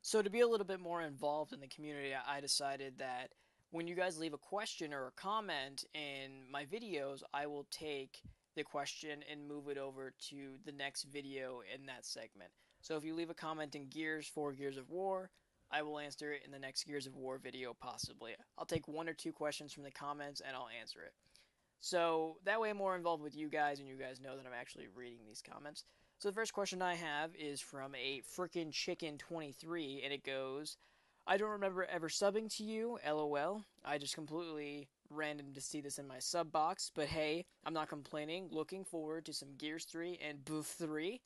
So to be a little bit more involved in the community, I decided that when you guys leave a question or a comment in my videos, I will take the question and move it over to the next video in that segment. So if you leave a comment in Gears for Gears of War, I will answer it in the next Gears of War video possibly. I'll take one or two questions from the comments and I'll answer it. So that way I'm more involved with you guys and you guys know that I'm actually reading these comments. So the first question I have is from a frickin' chicken 23 and it goes, I don't remember ever subbing to you, lol. I just completely random to see this in my sub box, but hey, I'm not complaining. Looking forward to some Gears 3 and Booth 3,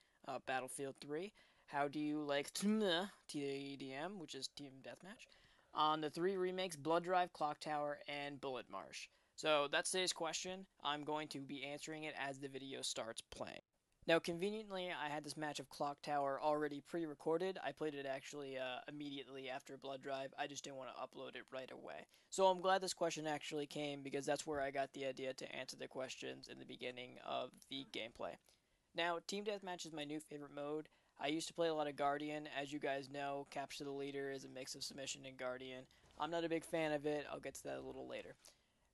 Battlefield 3. How do you like TDM, which is Team Deathmatch, on the three remakes Blood Drive, Clock Tower, and Bullet Marsh? So that's today's question. I'm going to be answering it as the video starts playing. Now, conveniently, I had this match of Clock Tower already pre-recorded. I played it actually immediately after Blood Drive. I just didn't want to upload it right away. So I'm glad this question actually came because that's where I got the idea to answer the questions in the beginning of the gameplay. Now, Team Deathmatch is my new favorite mode. I used to play a lot of Guardian. As you guys know, Capture the Leader is a mix of Submission and Guardian. I'm not a big fan of it. I'll get to that a little later.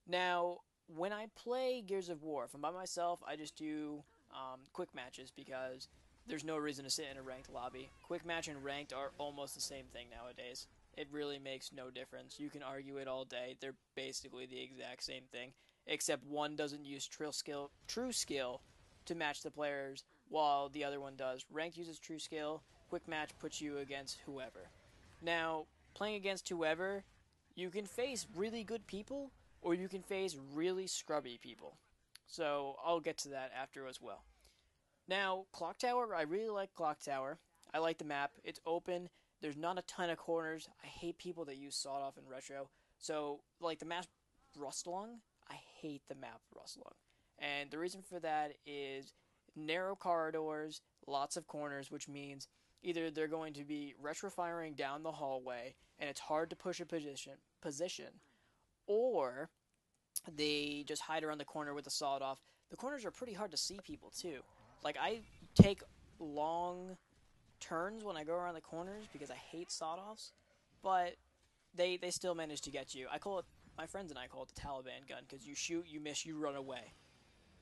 Now, when I play Gears of War, if I'm by myself, I just do quick matches because there's no reason to sit in a ranked lobby. Quick match and ranked are almost the same thing nowadays. It really makes no difference. You can argue it all day. They're basically the exact same thing, except one doesn't use true skill to match the players, while the other one does. Ranked uses true skill. Quick match puts you against whoever. Now, playing against whoever, you can face really good people, or you can face really scrubby people. So I'll get to that after as well. Now, Clock Tower, I really like Clock Tower. I like the map. It's open. There's not a ton of corners. I hate people that use sawed off and retro. So, like the map Rustlung, I hate the map Rustlung. And the reason for that is narrow corridors, lots of corners, which means either they're going to be retrofiring down the hallway and it's hard to push a position, or they just hide around the corner with the sawed off. The corners are pretty hard to see people too. Like I take long turns when I go around the corners because I hate sawed offs, but they still manage to get you. I call it my friends and I call it the Taliban gun because you shoot, you miss, you run away,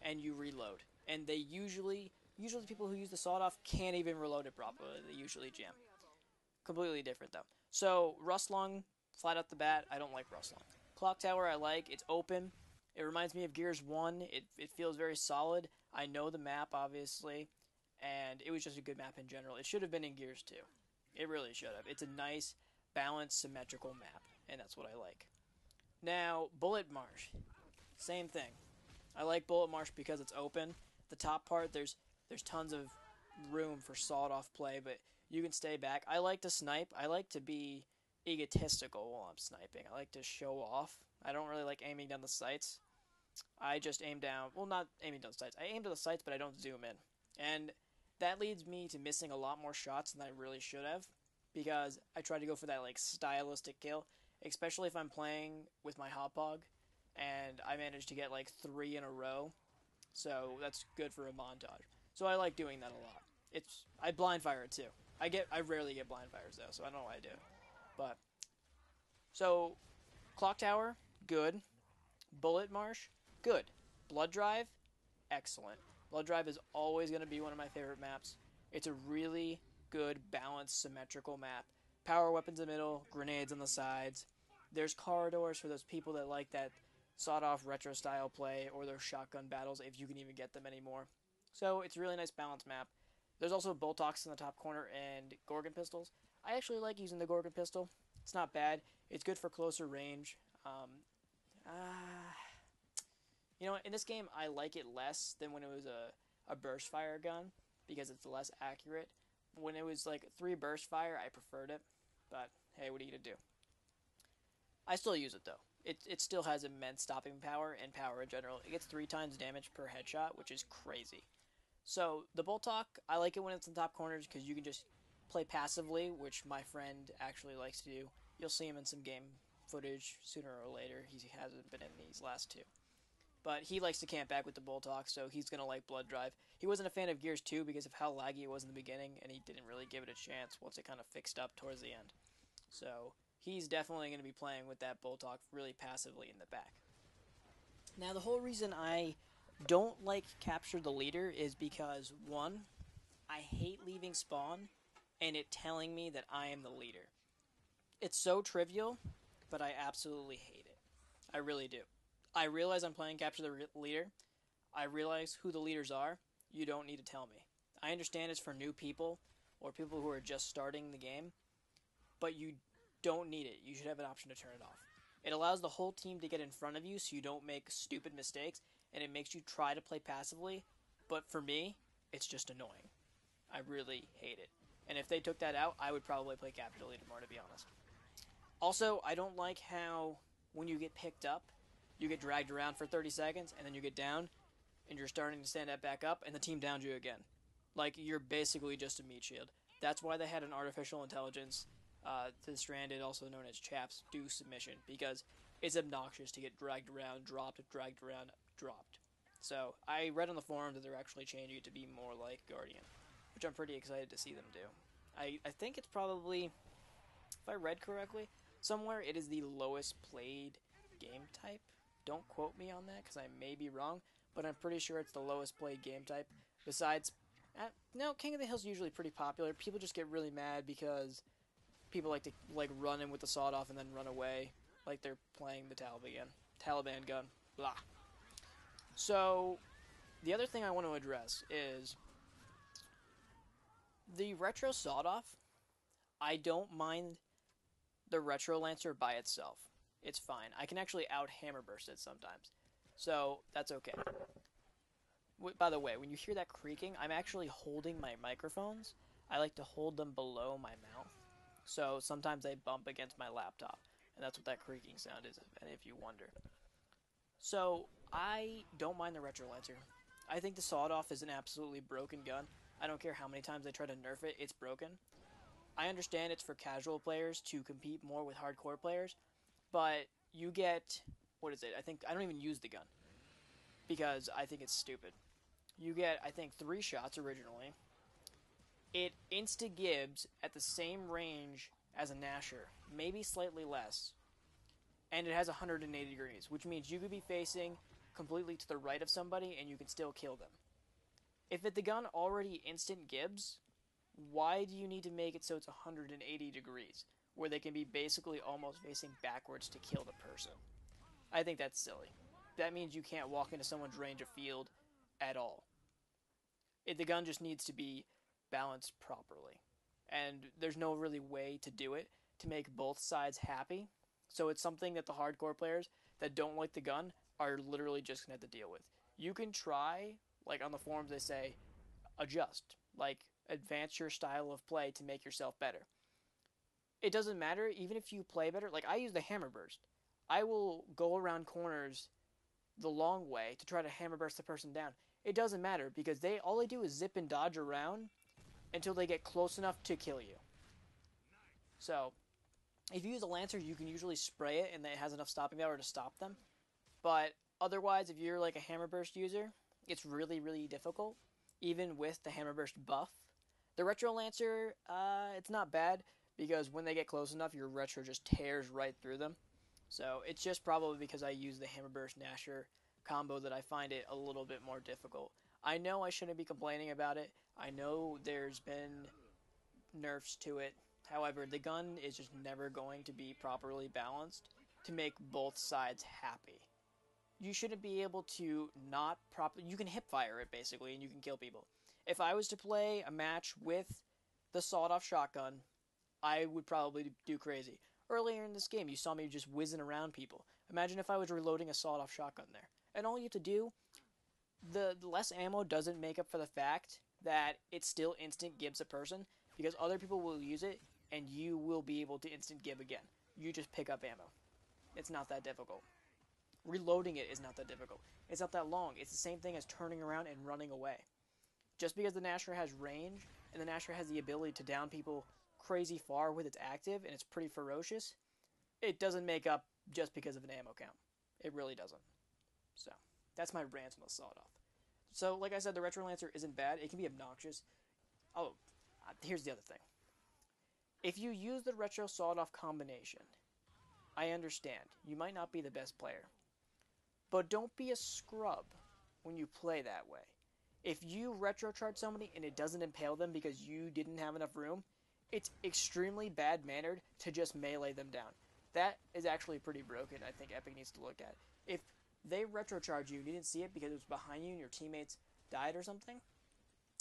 and you reload. And they usually the people who use the sawed off can't even reload it properly. They usually jam. Completely different though. So Rustlung, flat out the bat, I don't like Rustlung. Clock Tower I like. It's open. It reminds me of Gears 1. It feels very solid. I know the map, obviously, and it was just a good map in general. It should have been in Gears 2. It really should have. It's a nice, balanced, symmetrical map, and that's what I like. Now, Bullet Marsh. Same thing. I like Bullet Marsh because it's open. The top part, there's tons of room for sawed-off play, but you can stay back. I like to snipe. I like to be egotistical while I'm sniping. I like to show off. I don't really like aiming down the sights. I just aim down. Well, not aiming down the sights. I aim to the sights, but I don't zoom in. And that leads me to missing a lot more shots than I really should have because I try to go for that like stylistic kill, especially if I'm playing with my hot pog and I managed to get like 3 in a row. So that's good for a montage. So I like doing that a lot. I blind fire it too. I rarely get blind fires though, so I don't know why I do. But so Clock Tower, good. Bullet Marsh, good. Blood Drive, excellent. Blood Drive is always going to be one of my favorite maps. It's a really good, balanced, symmetrical map. Power weapons in the middle, grenades on the sides. There's corridors for those people that like that sawed-off retro style play or their shotgun battles, if you can even get them anymore. So it's a really nice balanced map. There's also Boltox in the top corner and Gorgon pistols. I actually like using the Gorgon pistol. It's not bad. It's good for closer range. Uh, in this game, I like it less than when it was a burst fire gun because it's less accurate. When it was like 3 burst fire, I preferred it. But hey, what are you gonna do? I still use it though. It still has immense stopping power and power in general. It gets 3 times damage per headshot, which is crazy. So the Boltok, I like it when it's in the top corners because you can just play passively, which my friend actually likes to do. You'll see him in some game footage sooner or later. He hasn't been in these last 2. But he likes to camp back with the Boltok, so he's going to like Blood Drive. He wasn't a fan of Gears 2 because of how laggy it was in the beginning, and he didn't really give it a chance once it kind of fixed up towards the end. So he's definitely going to be playing with that Boltok really passively in the back. Now, the whole reason I don't like Capture the Leader is because, one, I hate leaving spawn and it telling me that I am the leader. It's so trivial, but I absolutely hate it. I really do. I realize I'm playing Capture the Leader. I realize who the leaders are. You don't need to tell me. I understand it's for new people or people who are just starting the game, but you don't need it. You should have an option to turn it off. It allows the whole team to get in front of you so you don't make stupid mistakes, and it makes you try to play passively, but for me, it's just annoying. I really hate it. And if they took that out, I would probably play Capture the Leader more, to be honest. Also, I don't like how when you get picked up, you get dragged around for 30 seconds, and then you get down, and you're starting to stand back up, and the team downs you again. Like, you're basically just a meat shield. That's why they had an artificial intelligence to the Stranded, also known as Chaps, do submission, because it's obnoxious to get dragged around, dropped, dragged around, dropped. So, I read on the forum that they're actually changing it to be more like Guardian, which I'm pretty excited to see them do. I think it's probably, if I read correctly, somewhere it is the lowest played game type. Don't quote me on that, because I may be wrong, but I'm pretty sure it's the lowest played game type. Besides, no, King of the Hill's usually pretty popular. People just get really mad because people like to run in with the sawed off and then run away, like they're playing the Taliban gun. Blah. So, the other thing I want to address is the retro sawed off. I don't mind the retro lancer by itself. It's fine. I can actually out hammer burst it sometimes, so that's okay. By the way, when you hear that creaking, I'm actually holding my microphones. I like to hold them below my mouth, so sometimes they bump against my laptop, and that's what that creaking sound is, if you wonder. So, I don't mind the Retro Lancer. I think the sawed-off is an absolutely broken gun. I don't care how many times they try to nerf it, it's broken. I understand it's for casual players to compete more with hardcore players, but you get, I don't even use the gun, because I think it's stupid. You get, I think, 3 shots originally. It insta-gibs at the same range as a Nasher, maybe slightly less. And it has 180 degrees, which means you could be facing completely to the right of somebody and you can still kill them. If the gun already instant gibs, why do you need to make it so it's 180 degrees, where they can be basically almost facing backwards to kill the person? I think that's silly. That means you can't walk into someone's range of field at all. The gun just needs to be balanced properly. And there's no really way to do it to make both sides happy. So it's something that the hardcore players that don't like the gun are literally just going to have to deal with. You can try, like on the forums they say, adjust. Like, advance your style of play to make yourself better. It doesn't matter, even if you play better. Like, I use the hammer burst. I will go around corners the long way to try to hammer burst the person down. It doesn't matter, because all they do is zip and dodge around until they get close enough to kill you. So, if you use a Lancer, you can usually spray it, and it has enough stopping power to stop them. But otherwise, if you're like a Hammer Burst user, it's really, really difficult, even with the Hammer Burst buff. The Retro Lancer, it's not bad, because when they get close enough, your Retro just tears right through them. So, it's just probably because I use the Hammer Burst Nasher combo that I find it a little bit more difficult. I know I shouldn't be complaining about it. I know there's been nerfs to it. However, the gun is just never going to be properly balanced to make both sides happy. You shouldn't be able to not properly... You can hip fire it, basically, and you can kill people. If I was to play a match with the sawed-off shotgun, I would probably do crazy. Earlier in this game, you saw me just whizzing around people. Imagine if I was reloading a sawed-off shotgun there. And all you have to do, the less ammo doesn't make up for the fact that it still instant gibs a person, because other people will use it, and you will be able to instant gib again. You just pick up ammo. It's not that difficult. Reloading it is not that difficult. It's not that long. It's the same thing as turning around and running away. Just because the Nasher has range, and the Nasher has the ability to down people crazy far with its active, and it's pretty ferocious, it doesn't make up just because of an ammo count. It really doesn't. So, That's my rant on the sawed-off. So, like I said, the Retro Lancer isn't bad. It can be obnoxious. Oh, here's the other thing. If you use the Retro Sawed-Off combination, I understand. You might not be the best player. But don't be a scrub when you play that way. If you retro charge somebody and it doesn't impale them because you didn't have enough room, it's extremely bad-mannered to just melee them down. That is actually pretty broken. I think Epic needs to look at. If they retro charge you and you didn't see it because it was behind you and your teammates died or something,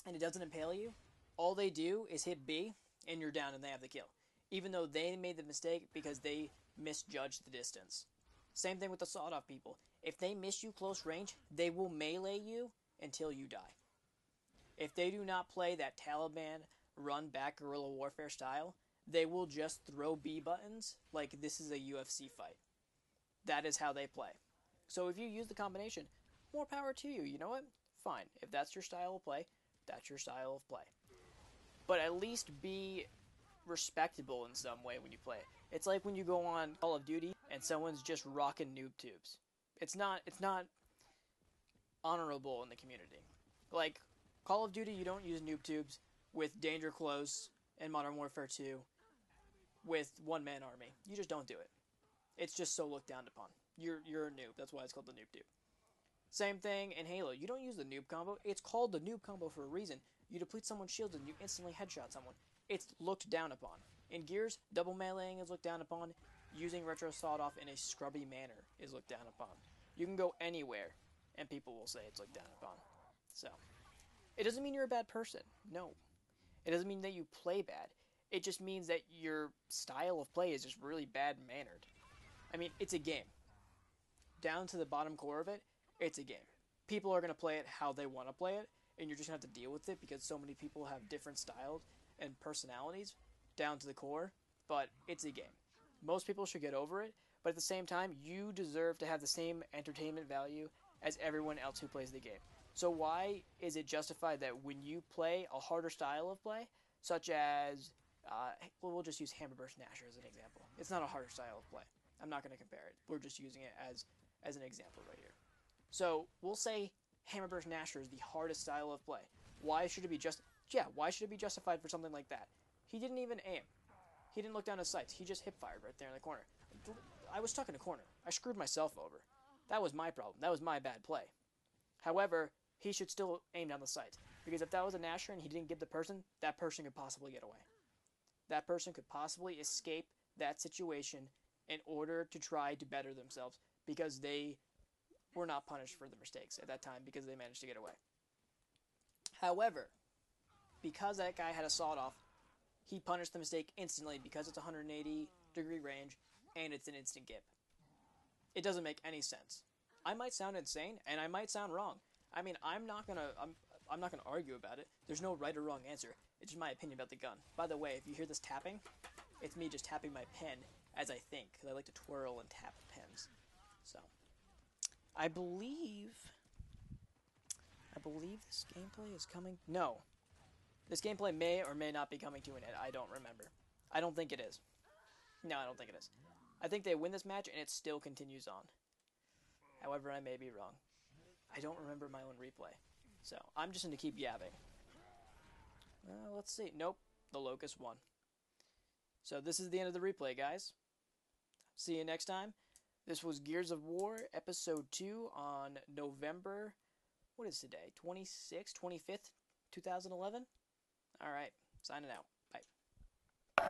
and it doesn't impale you, all they do is hit B and you're down and they have the kill. Even though they made the mistake because they misjudged the distance. Same thing with the sawed-off people. If they miss you close range, they will melee you until you die. If they do not play that Taliban run-back guerrilla warfare style, they will just throw B buttons like this is a UFC fight. That is how they play. So if you use the combination, more power to you. You know what? Fine. If that's your style of play, that's your style of play. But at least be respectable in some way when you play it. It's like when you go on Call of Duty and someone's just rocking noob tubes. It's not honorable in the community. Like Call of Duty, you don't use noob tubes with Danger Close and Modern Warfare 2 with one-man army. You just don't do it. It's just so looked down upon. You're a noob. That's why it's called the noob tube. Same thing in Halo. You don't use the noob combo. It's called the noob combo for a reason. You deplete someone's shields and you instantly headshot someone. It's looked down upon. In Gears, double meleeing is looked down upon. Using retro sawed-off in a scrubby manner is looked down upon. You can go anywhere, and people will say it's looked down upon. So, it doesn't mean you're a bad person. No. It doesn't mean that you play bad. It just means that your style of play is just really bad-mannered. I mean, it's a game. Down to the bottom core of it, it's a game. People are going to play it how they want to play it, and you're just going to have to deal with it because so many people have different styles and personalities down to the core, but it's a game. Most people should get over it, but at the same time, you deserve to have the same entertainment value as everyone else who plays the game. So why is it justified that when you play a harder style of play, such as, we'll just use Hammerburst Nasher as an example. It's not a harder style of play. I'm not going to compare it. We're just using it as an example right here. So we'll say Hammerburst Nasher is the hardest style of play. Why should it be why should it be justified for something like that? He didn't even aim. He didn't look down his sights. He just hip-fired right there in the corner. I was stuck in a corner. I screwed myself over. That was my problem. That was my bad play. However, he should still aim down the sights. Because if that was a Nasher and he didn't give the person, that person could possibly get away. That person could possibly escape that situation in order to try to better themselves because they were not punished for the mistakes at that time because they managed to get away. However, because that guy had a sawed-off, he punished the mistake instantly because it's 180-degree range and it's an instant gip. It doesn't make any sense. I might sound insane and I might sound wrong. I mean, I'm not gonna argue about it. There's no right or wrong answer. It's just my opinion about the gun. By the way, if you hear this tapping, it's me just tapping my pen as I think, because I like to twirl and tap pens. So, I believe this gameplay is coming. No, this gameplay may or may not be coming to an end. I don't remember. I don't think it is. No, I don't think it is. I think they win this match and it still continues on. However, I may be wrong. I don't remember my own replay. So, I'm just going to keep yabbing. Let's see. Nope. The Locust won. So, this is the end of the replay, guys. See you next time. This was Gears of War, Episode 2 on November, what is today? 25th, 2011? Alright, signing out.